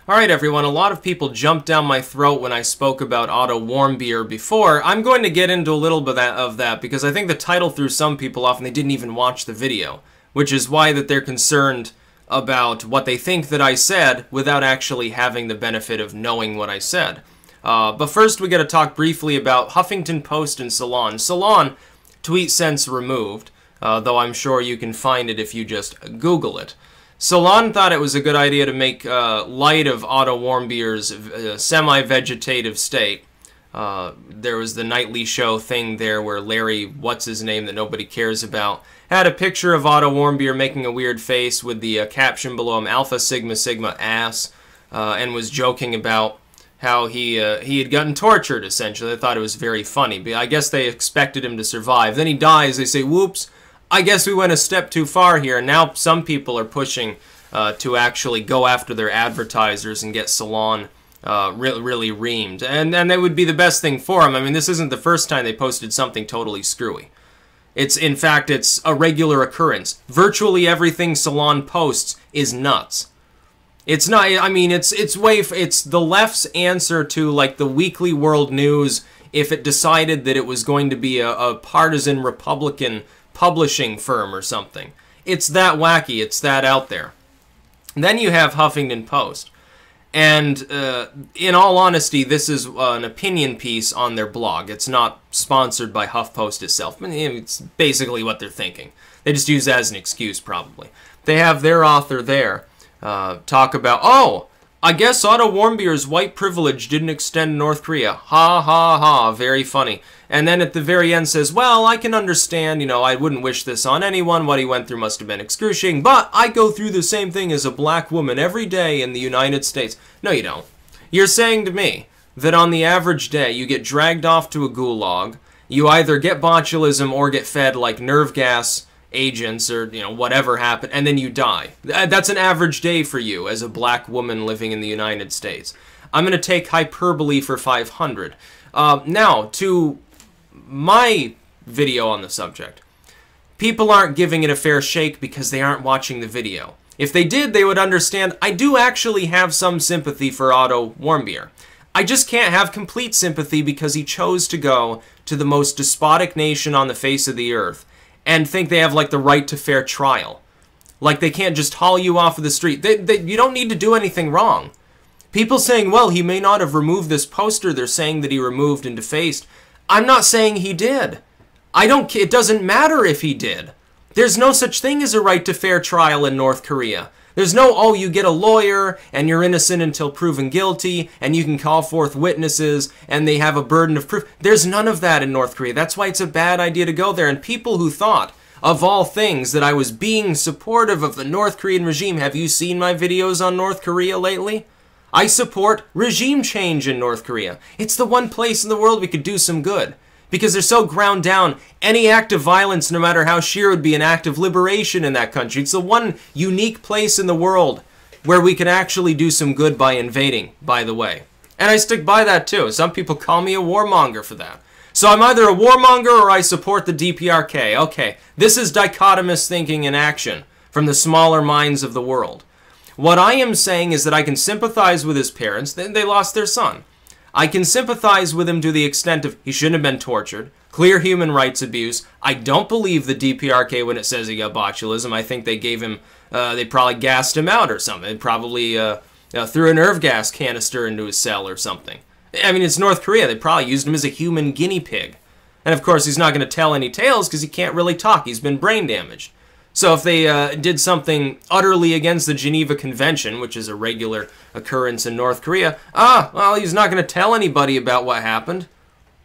Alright everyone, a lot of people jumped down my throat when I spoke about Otto Warmbier before. I'm going to get into a little bit of that because I think the title threw some people off and they didn't even watch the video, which is why that they're concerned about what they think that I said without actually having the benefit of knowing what I said. But first we got to talk briefly about Huffington Post and Salon. Salon, tweet since removed, though I'm sure you can find it if you just Google it. Salon thought it was a good idea to make light of Otto Warmbier's semi-vegetative state. There was the nightly show thing there where Larry, what's-his-name that nobody cares about, had a picture of Otto Warmbier making a weird face with the caption below him, Alpha Sigma Sigma ass, and was joking about how he had gotten tortured, essentially. They thought it was very funny, but I guess they expected him to survive. Then he dies, they say, whoops, I guess we went a step too far here. Now some people are pushing to actually go after their advertisers and get Salon really reamed. And that would be the best thing for them. I mean, this isn't the first time they posted something totally screwy. In fact, it's a regular occurrence. Virtually everything Salon posts is nuts. It's not, I mean, it's the left's answer to, like, the Weekly World News if it decided that it was going to be a partisan Republican publishing firm or something. It's that wacky, it's that out there. Then you have Huffington Post. And in all honesty, this is an opinion piece on their blog. It's not sponsored by HuffPost itself. It's basically what they're thinking. They just use that as an excuse, probably. They have their author there talk about, oh, I guess Otto Warmbier's white privilege didn't extend to North Korea. Ha, ha, ha. Very funny. And then at the very end says, well, I can understand, you know, I wouldn't wish this on anyone. What he went through must have been excruciating, but I go through the same thing as a black woman every day in the United States. No, you don't. You're saying to me that on the average day, you get dragged off to a gulag, you either get botulism or get fed like nerve gas agents or, you know, whatever happened, and then you die. That's an average day for you as a black woman living in the United States. I'm going to take hyperbole for 500. Now, to my video on the subject. People aren't giving it a fair shake because they aren't watching the video. If they did, they would understand I do actually have some sympathy for Otto Warmbier. I just can't have complete sympathy because he chose to go to the most despotic nation on the face of the earth and think they have, like, the right to fair trial. Like, they can't just haul you off of the street. You don't need to do anything wrong. People saying, well, he may not have removed this poster, they're saying that he removed and defaced. I'm not saying he did. It doesn't matter if he did. There's no such thing as a right to fair trial in North Korea. There's no, oh, you get a lawyer and you're innocent until proven guilty and you can call forth witnesses and they have a burden of proof. There's none of that in North Korea. That's why it's a bad idea to go there. And people who thought, of all things, that I was being supportive of the North Korean regime, have you seen my videos on North Korea lately? I support regime change in North Korea. It's the one place in the world we could do some good. Because they're so ground down, any act of violence, no matter how sheer, would be an act of liberation in that country. It's the one unique place in the world where we can actually do some good by invading, by the way. And I stick by that too. Some people call me a warmonger for that. So I'm either a warmonger or I support the DPRK. Okay, this is dichotomous thinking in action from the smaller minds of the world. What I am saying is that I can sympathize with his parents. They lost their son. I can sympathize with him to the extent of he shouldn't have been tortured. Clear human rights abuse. I don't believe the DPRK when it says he got botulism. I think they gave him, they probably gassed him out or something. They probably threw a nerve gas canister into his cell or something. I mean, it's North Korea. They probably used him as a human guinea pig. And of course, he's not going to tell any tales because he can't really talk. He's been brain damaged. So if they did something utterly against the Geneva Convention, which is a regular occurrence in North Korea, well, he's not going to tell anybody about what happened.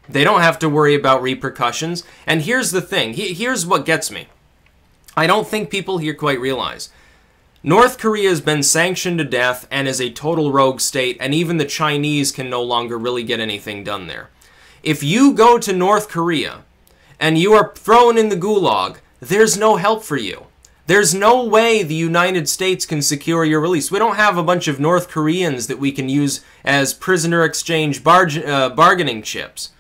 They don't have to worry about repercussions. And here's the thing. Here's what gets me. I don't think people here quite realize. North Korea has been sanctioned to death and is a total rogue state, and even the Chinese can no longer really get anything done there. If you go to North Korea and you are thrown in the gulag, there's no help for you. There's no way the United States can secure your release. We don't have a bunch of North Koreans that we can use as prisoner exchange bargaining chips.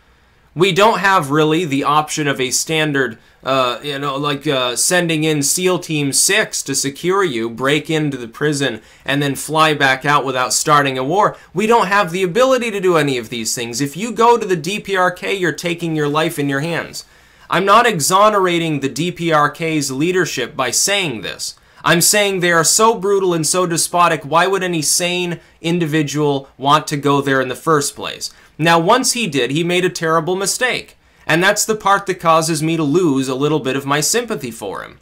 We don't have really the option of a standard, sending in SEAL Team 6 to secure you, break into the prison, and then fly back out without starting a war. We don't have the ability to do any of these things. If you go to the DPRK, you're taking your life in your hands. I'm not exonerating the DPRK's leadership by saying this. I'm saying they are so brutal and so despotic, why would any sane individual want to go there in the first place? Now, once he did, he made a terrible mistake. And that's the part that causes me to lose a little bit of my sympathy for him.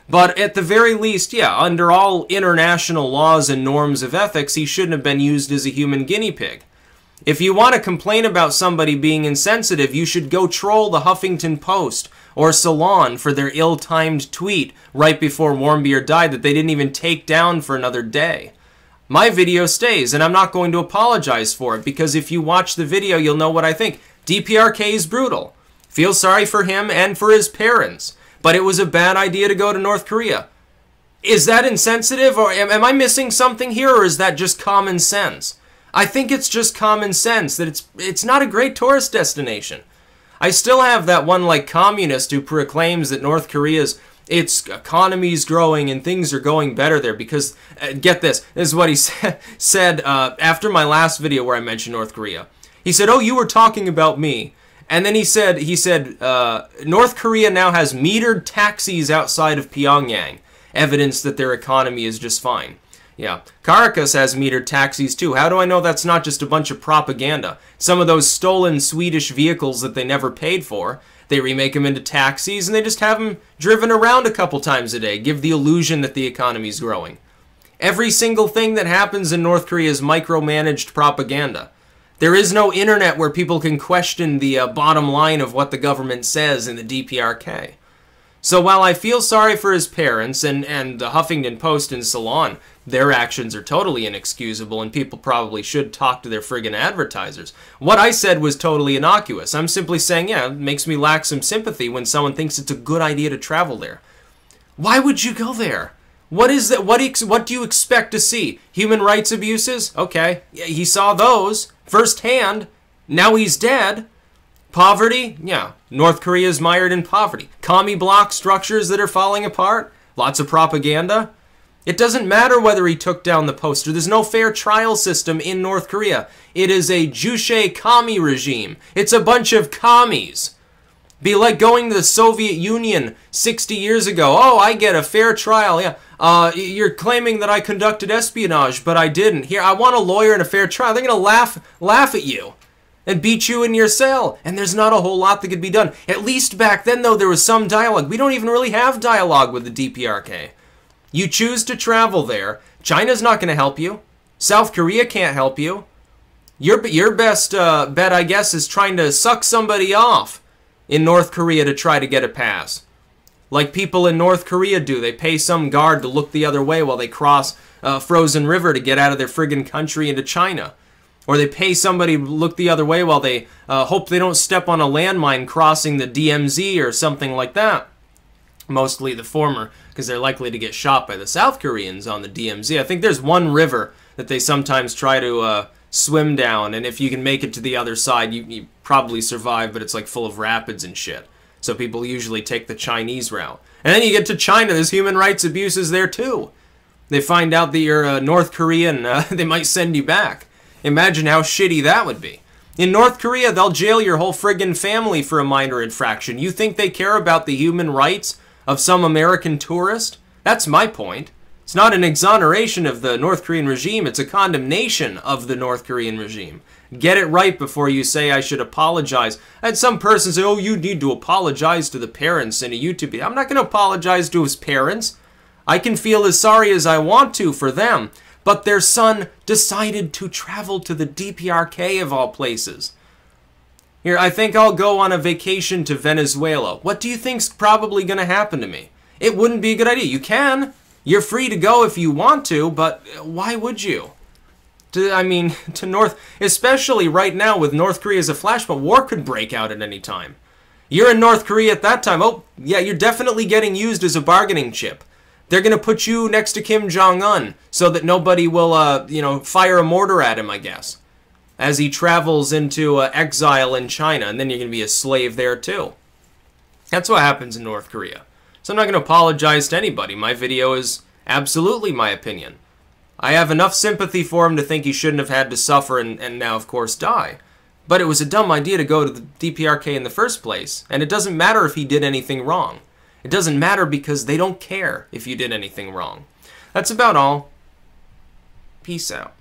But at the very least, yeah, under all international laws and norms of ethics, he shouldn't have been used as a human guinea pig. If you want to complain about somebody being insensitive, you should go troll the Huffington Post or Salon for their ill-timed tweet right before Warmbier died that they didn't even take down for another day. My video stays, and I'm not going to apologize for it, because if you watch the video, you'll know what I think. DPRK is brutal. Feel sorry for him and for his parents. But it was a bad idea to go to North Korea. Is that insensitive, or am I missing something here, or is that just common sense? I think it's just common sense that it's not a great tourist destination. I still have that one like communist who proclaims that North Korea's its economy's growing and things are going better there because, get this is what he said after my last video where I mentioned North Korea. He said, oh, you were talking about me. And then he said, North Korea now has metered taxis outside of Pyongyang, evidence that their economy is just fine. Yeah, Caracas has metered taxis too. How do I know that's not just a bunch of propaganda? Some of those stolen Swedish vehicles that they never paid for, they remake them into taxis and they just have them driven around a couple times a day, give the illusion that the economy's growing. Every single thing that happens in North Korea is micromanaged propaganda. There is no internet where people can question the bottom line of what the government says in the DPRK. So while I feel sorry for his parents and the Huffington Post and Salon, their actions are totally inexcusable and people probably should talk to their friggin' advertisers. What I said was totally innocuous. I'm simply saying, yeah, it makes me lack some sympathy when someone thinks it's a good idea to travel there. Why would you go there? What is that? What do you expect to see? Human rights abuses? Okay, yeah, he saw those firsthand. Now he's dead. Poverty? Yeah, North Korea is mired in poverty. Commie block structures that are falling apart? Lots of propaganda? It doesn't matter whether he took down the poster. There's no fair trial system in North Korea. It is a Juche commie regime. It's a bunch of commies. Be like going to the Soviet Union 60 years ago. Oh, I get a fair trial. Yeah, you're claiming that I conducted espionage, but I didn't. Here, I want a lawyer and a fair trial. They're going to laugh at you and beat you in your cell. And there's not a whole lot that could be done. At least back then, though, there was some dialogue. We don't even really have dialogue with the DPRK. You choose to travel there. China's not going to help you. South Korea can't help you. Your best bet, I guess, is trying to suck somebody off in North Korea to try to get a pass. Like people in North Korea do. They pay some guard to look the other way while they cross frozen river to get out of their friggin' country into China. Or they pay somebody to look the other way while they hope they don't step on a landmine crossing the DMZ or something like that. Mostly the former, because they're likely to get shot by the South Koreans on the DMZ. I think there's one river that they sometimes try to swim down, and if you can make it to the other side, you probably survive, but it's like full of rapids and shit. So people usually take the Chinese route. And then you get to China, there's human rights abuses there too. They find out that you're North Korean, they might send you back. Imagine how shitty that would be. In North Korea, they'll jail your whole friggin' family for a minor infraction. You think they care about the human rights of some American tourist? That's my point. It's not an exoneration of the North Korean regime, it's a condemnation of the North Korean regime. Get it right before you say I should apologize. I had some person say, oh, you need to apologize to the parents in a YouTube video. I'm not going to apologize to his parents. I can feel as sorry as I want to for them, but their son decided to travel to the DPRK of all places. Here, I think I'll go on a vacation to Venezuela. What do you think's probably going to happen to me? It wouldn't be a good idea. You can. You're free to go if you want to, but why would you? To North, especially right now with North Korea as a flashpoint, war could break out at any time. You're in North Korea at that time. Oh, yeah, you're definitely getting used as a bargaining chip. They're going to put you next to Kim Jong-un so that nobody will, fire a mortar at him, I guess. as he travels into exile in China, and then you're going to be a slave there too. That's what happens in North Korea. So I'm not going to apologize to anybody. My video is absolutely my opinion. I have enough sympathy for him to think he shouldn't have had to suffer and now, of course, die. But it was a dumb idea to go to the DPRK in the first place, and it doesn't matter if he did anything wrong. It doesn't matter because they don't care if you did anything wrong. That's about all. Peace out.